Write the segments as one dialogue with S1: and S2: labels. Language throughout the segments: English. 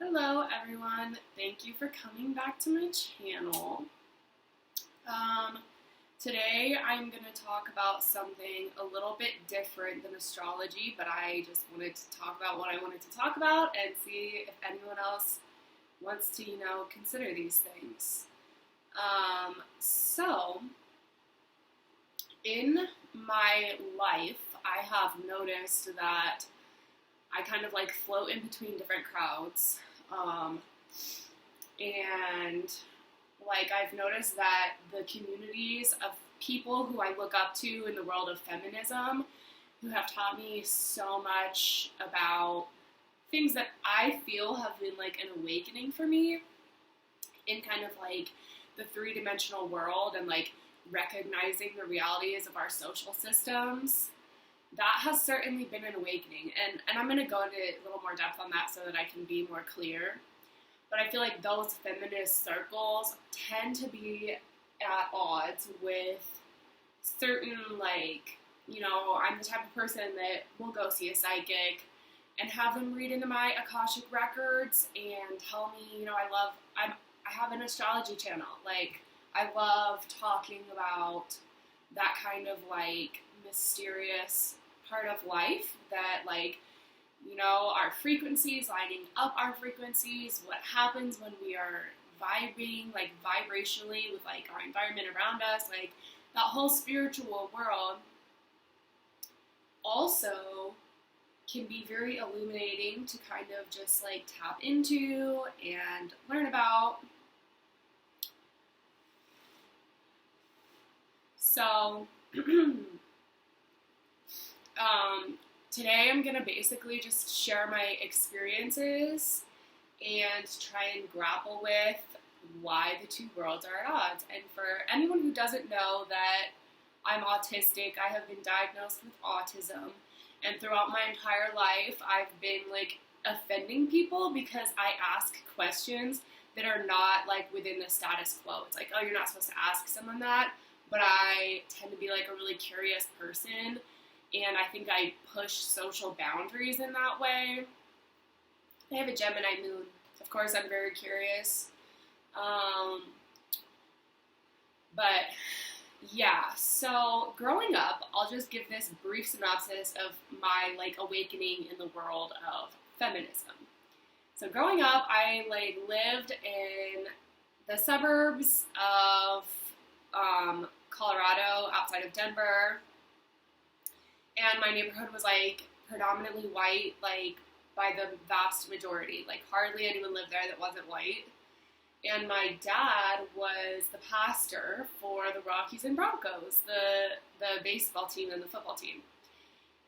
S1: Hello everyone, thank you for coming back to my channel. Um, Today I'm going to talk about something a little bit different than astrology, but I just wanted to talk about what I wanted to talk about and see if anyone else wants to, consider these things. So, in my life, I have noticed that I kind of like float in between different crowds. And like I've noticed that the communities of people who I look up to in the world of feminism, who have taught me so much about things that I feel have been like an awakening for me in kind of like the three-dimensional world and like recognizing the realities of our social systems. That has certainly been an awakening, and I'm going to go into a little more depth on that so that I can be more clear. But I feel like those feminist circles tend to be at odds with certain, like, I'm the type of person that will go see a psychic and have them read into my Akashic records and tell me, I have an astrology channel. Like, I love talking about that kind of, like, mysterious part of life that, like, our frequencies, lining up our frequencies, what happens when we are vibing, like, vibrationally with, like, our environment around us, like, that whole spiritual world also can be very illuminating to kind of just, like, tap into and learn about. So, today I'm going to basically just share my experiences and try and grapple with why the two worlds are at odds. And for anyone who doesn't know that I'm autistic, I have been diagnosed with autism. And throughout my entire life, I've been, like, offending people because I ask questions that are not, like, within the status quo. It's like, oh, you're not supposed to ask someone that. But I tend to be, like, a really curious person. And I think I push social boundaries in that way. I have a Gemini moon. Of course, I'm very curious. But yeah, so growing up, I'll just give this brief synopsis of my, like, awakening in the world of feminism. So growing up, I, like, lived in the suburbs of Colorado, outside of Denver. And my neighborhood was, like, predominantly white, like, by the vast majority. Like, hardly anyone lived there that wasn't white. And my dad was the pastor for the Rockies and Broncos, the baseball team and the football team.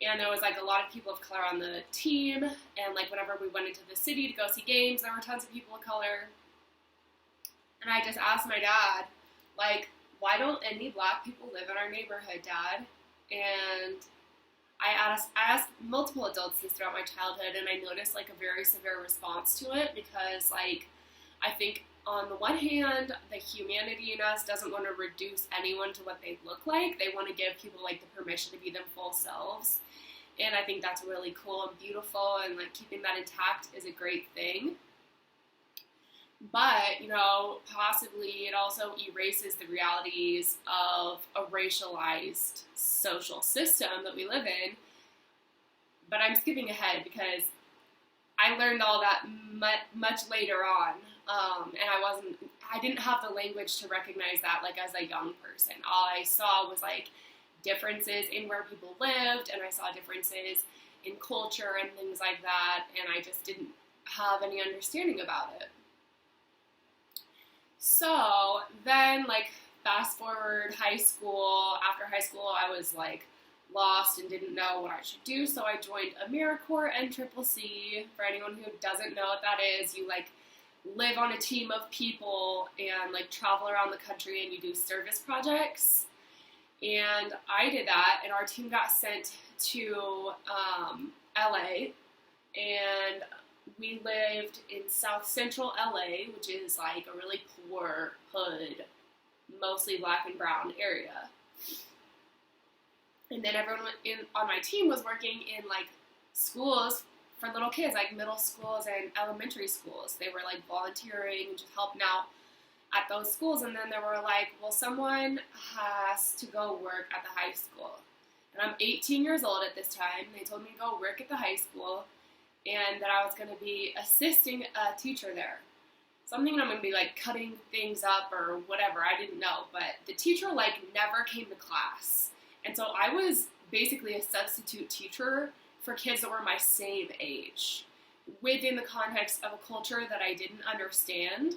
S1: And there was, like, a lot of people of color on the team. And, like, whenever we went into the city to go see games, there were tons of people of color. And I just asked my dad, like, why don't any black people live in our neighborhood, Dad? And I asked multiple adults this throughout my childhood, and I noticed, like, a very severe response to it because, like, I think on the one hand, the humanity in us doesn't want to reduce anyone to what they look like. They want to give people, like, the permission to be them full selves. And I think that's really cool and beautiful, and, like, keeping that intact is a great thing. But, possibly it also erases the realities of a racialized social system that we live in. But I'm skipping ahead because I learned all that much later on. And I didn't have the language to recognize that, like, as a young person. All I saw was, like, differences in where people lived, and I saw differences in culture and things like that, and I just didn't have any understanding about it. So then, like, fast forward high school. After high school, I was, like, lost and didn't know what I should do. So I joined AmeriCorps NCCC. For anyone who doesn't know what that is, you, like, live on a team of people and, like, travel around the country and you do service projects. And I did that, and our team got sent to LA, and we lived in South Central LA, which is, like, a really poor hood, mostly black and brown area. And then everyone on my team was working in, like, schools for little kids, like middle schools and elementary schools. They were like volunteering and just helping out at those schools. And then they were like, well, someone has to go work at the high school. And I'm 18 years old at this time. They told me to go work at the high school and that I was going to be assisting a teacher there. So I'm thinking I'm going to be like cutting things up or whatever. I didn't know. But the teacher like never came to class. And so I was basically a substitute teacher for kids that were my same age within the context of a culture that I didn't understand.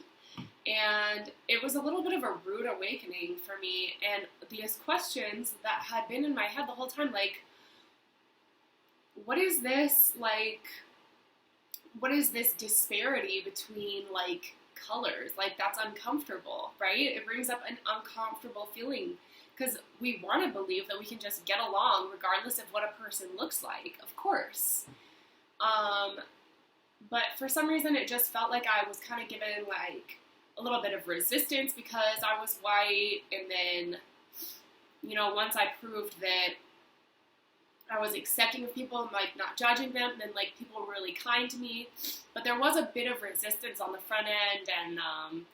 S1: And it was a little bit of a rude awakening for me. And these questions that had been in my head the whole time, like, what is this, like, what is this disparity between, like, colors? Like, that's uncomfortable, right? It brings up an uncomfortable feeling because we want to believe that we can just get along regardless of what a person looks like, of course. But for some reason, it just felt like I was kind of given, like, a little bit of resistance because I was white, and then, you know, once I proved that I was accepting of people and, like, not judging them, then, like, people were really kind to me, but there was a bit of resistance on the front end, and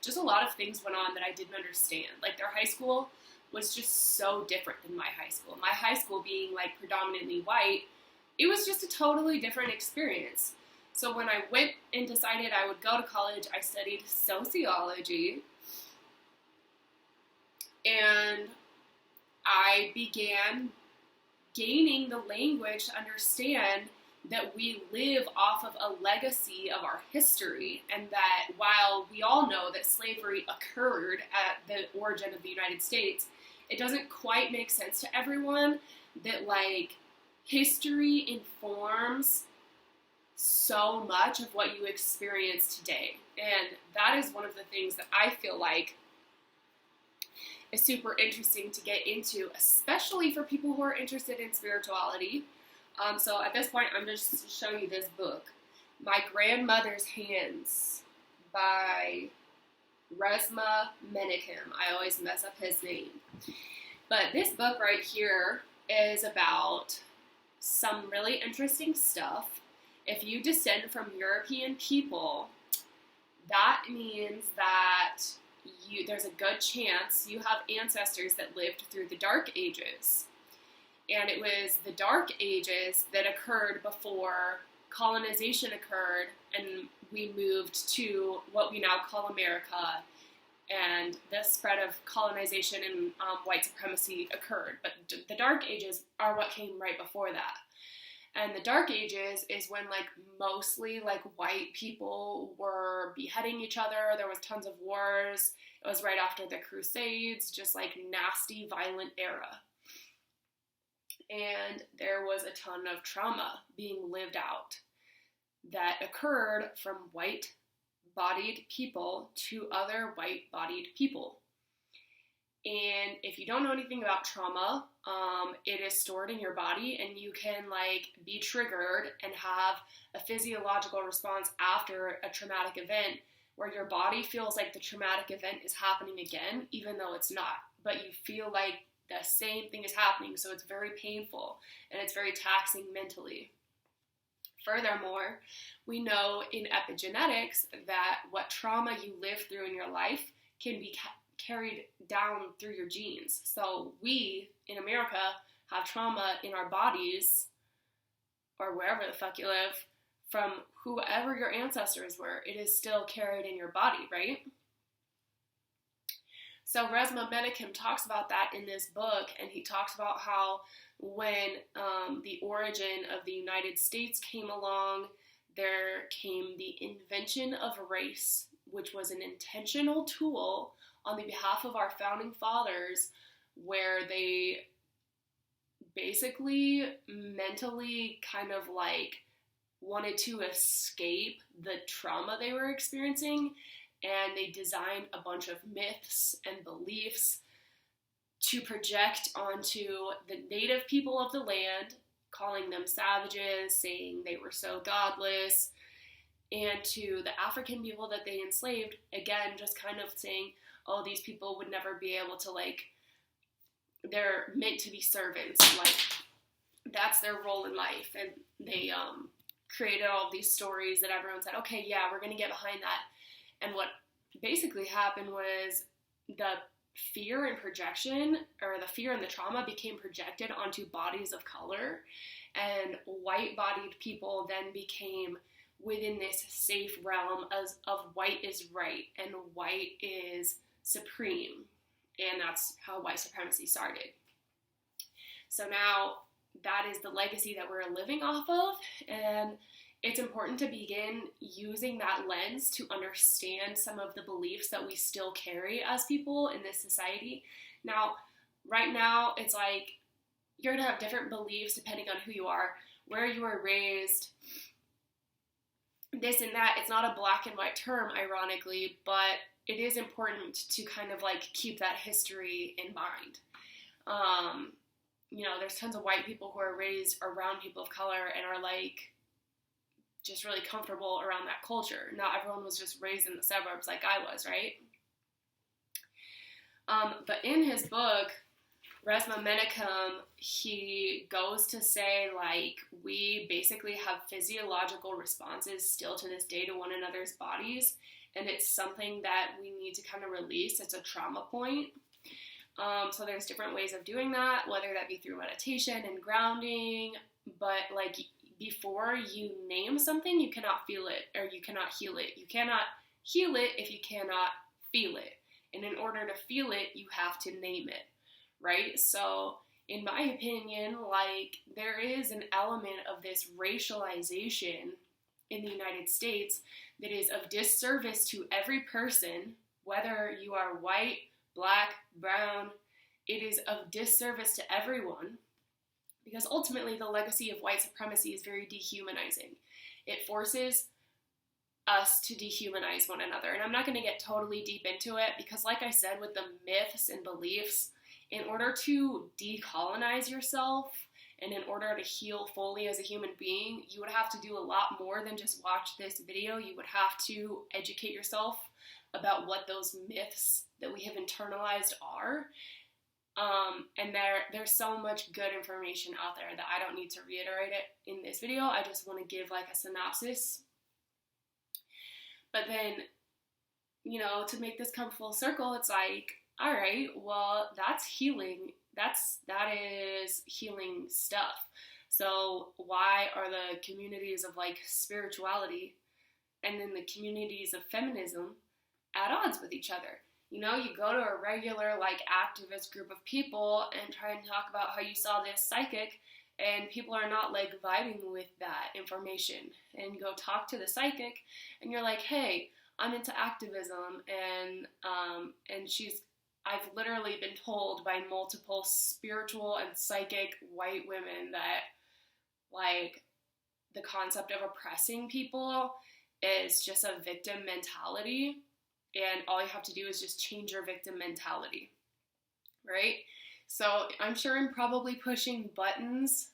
S1: just a lot of things went on that I didn't understand. Like, their high school was just so different than my high school. My high school being, like, predominantly white, it was just a totally different experience. So when I went and decided I would go to college, I studied sociology, and I began gaining the language to understand that we live off of a legacy of our history, and that while we all know that slavery occurred at the origin of the United States, it doesn't quite make sense to everyone that, like, history informs so much of what you experience today. And that is one of the things that I feel like is super interesting to get into, especially for people who are interested in spirituality. So at this point, I'm just showing you this book, My Grandmother's Hands by Resmaa Menakem. I always mess up his name. But this book right here is about some really interesting stuff. If you descend from European people, that means that there's a good chance you have ancestors that lived through the Dark Ages. And it was the Dark Ages that occurred before colonization occurred and we moved to what we now call America, and the spread of colonization and white supremacy occurred. But the Dark Ages are what came right before that. And the Dark Ages is when, like, mostly, like, white people were beheading each other. There was tons of wars. It was right after the Crusades, just, like, nasty, violent era. And there was a ton of trauma being lived out that occurred from white-bodied people to other white-bodied people. And if you don't know anything about trauma, it is stored in your body, and you can, like, be triggered and have a physiological response after a traumatic event where your body feels like the traumatic event is happening again, even though it's not. But you feel like the same thing is happening, so it's very painful, and it's very taxing mentally. Furthermore, we know in epigenetics that what trauma you live through in your life can be carried down through your genes. So we, in America, have trauma in our bodies, or wherever the fuck you live, from whoever your ancestors were. It is still carried in your body, right? So Resmaa Menakem talks about that in this book, and he talks about how when the origin of the United States came along, there came the invention of race, which was an intentional tool on the behalf of our founding fathers, where they basically mentally kind of like wanted to escape the trauma they were experiencing, and they designed a bunch of myths and beliefs to project onto the native people of the land, calling them savages, saying they were so godless, and to the African people that they enslaved, again, just kind of saying, oh, these people would never be able to, like, they're meant to be servants, like, that's their role in life, and they created all of these stories that everyone said, okay, yeah, we're going to get behind that. And what basically happened was the fear and projection, or the fear and the trauma, became projected onto bodies of color, and white-bodied people then became within this safe realm of white is right and white is supreme, and that's how white supremacy started. So now that is the legacy that we're living off of, and it's important to begin using that lens to understand some of the beliefs that we still carry as people in this society. Now, right now, it's like you're going to have different beliefs depending on who you are, where you were raised, this and that. It's not a black and white term, ironically, but it is important to kind of like keep that history in mind. You know, there's tons of white people who are raised around people of color and are like just really comfortable around that culture. Not everyone was just raised in the suburbs like I was, right? But in his book, Resmaa Menakem, he goes to say, like, we basically have physiological responses still to this day to one another's bodies, and it's something that we need to kind of release. It's a trauma point. So there's different ways of doing that, whether that be through meditation and grounding, but like before you name something, you cannot feel it, or you cannot heal it. You cannot heal it if you cannot feel it. And in order to feel it, you have to name it, right? So in my opinion, like, there is an element of this racialization in the United States that is of disservice to every person, whether you are white, black, brown. It is of disservice to everyone, because ultimately the legacy of white supremacy is very dehumanizing. It forces us to dehumanize one another. And I'm not going to get totally deep into it, because like I said, with the myths and beliefs, in order to decolonize yourself and in order to heal fully as a human being, you would have to do a lot more than just watch this video. You would have to educate yourself about what those myths that we have internalized are. And there's so much good information out there that I don't need to reiterate it in this video. I just want to give like a synopsis. But then, you know, to make this come full circle, it's like, all right, well, that's healing. That is healing stuff. So why are the communities of like spirituality and then the communities of feminism at odds with each other? You know, you go to a regular like activist group of people and try and talk about how you saw this psychic, and people are not like vibing with that information. And you go talk to the psychic and you're like, hey, I'm into activism, and I've literally been told by multiple spiritual and psychic white women that like the concept of oppressing people is just a victim mentality, and all you have to do is just change your victim mentality, right? So I'm sure I'm probably pushing buttons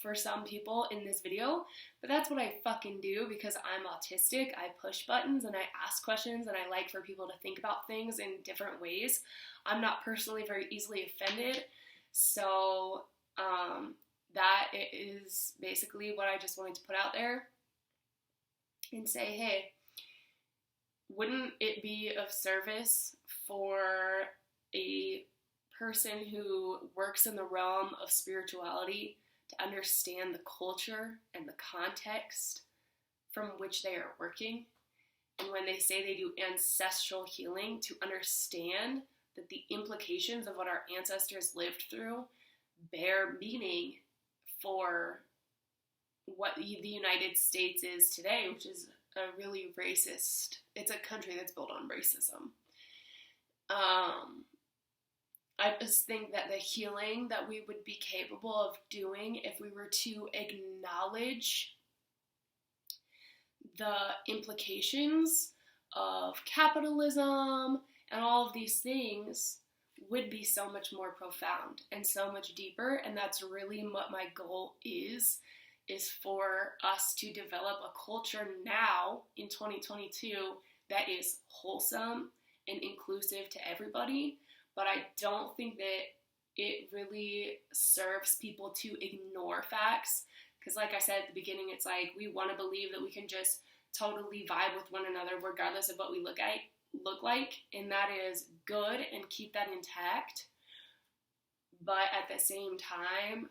S1: for some people in this video, but that's what I fucking do because I'm autistic. I push buttons and I ask questions, and I like for people to think about things in different ways. I'm not personally very easily offended, so that is basically what I just wanted to put out there and say, hey, wouldn't it be of service for a person who works in the realm of spirituality to understand the culture and the context from which they are working? And when they say they do ancestral healing, to understand that the implications of what our ancestors lived through bear meaning for what the United States is today, which is a really racist, it's a country that's built on racism. I just think that the healing that we would be capable of doing if we were to acknowledge the implications of capitalism and all of these things would be so much more profound and so much deeper. And that's really what my goal is for us to develop a culture now in 2022 that is wholesome and inclusive to everybody. But I don't think that it really serves people to ignore facts Because like I said at the beginning, it's like we want to believe that we can just totally vibe with one another regardless of what we look like, and that is good, and keep that intact. But at the same time,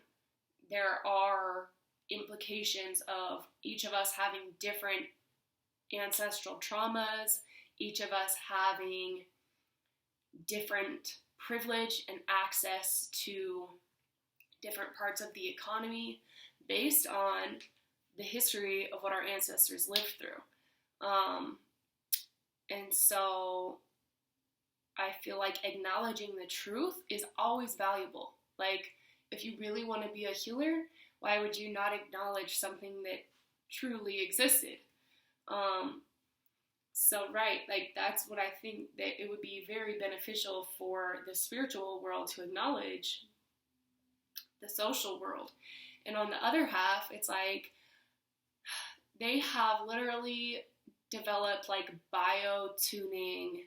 S1: there are implications of each of us having different ancestral traumas, each of us having different privilege and access to different parts of the economy based on the history of what our ancestors lived through. And so I feel like acknowledging the truth is always valuable. Like, if you really want to be a healer, why would you not acknowledge something that truly existed? So, right, like, that's what I think, that it would be very beneficial for the spiritual world to acknowledge the social world. And on the other half, it's like, they have literally developed, like, bio-tuning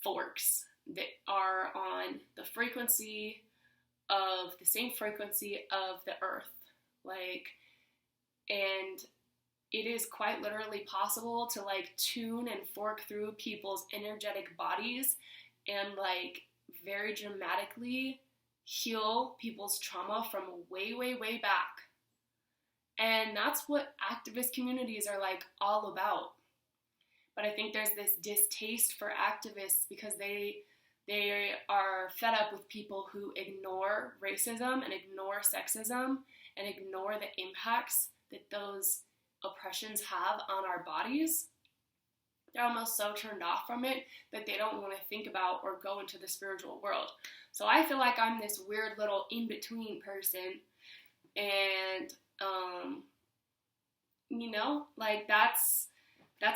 S1: forks that are on the frequency of, the same frequency of the earth. Like, and it is quite literally possible to, like, tune and fork through people's energetic bodies and, like, very dramatically heal people's trauma from way, way, way back. And that's what activist communities are, like, all about. But I think there's this distaste for activists because they are fed up with people who ignore racism and ignore sexism and ignore the impacts that those oppressions have on our bodies. They're almost so turned off from it that they don't want to think about or go into the spiritual world. So I feel like I'm this weird little in-between person, and you know, like, that's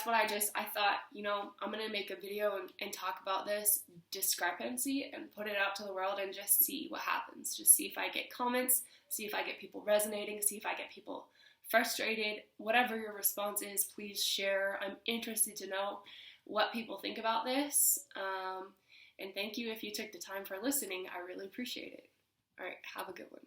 S1: what I thought, you know, I'm going to make a video and talk about this discrepancy and put it out to the world and just see what happens. Just see if I get comments, see if I get people resonating, see if I get people frustrated. Whatever your response is, please share. I'm interested to know what people think about this. And thank you if you took the time for listening. I really appreciate it. All right, have a good one.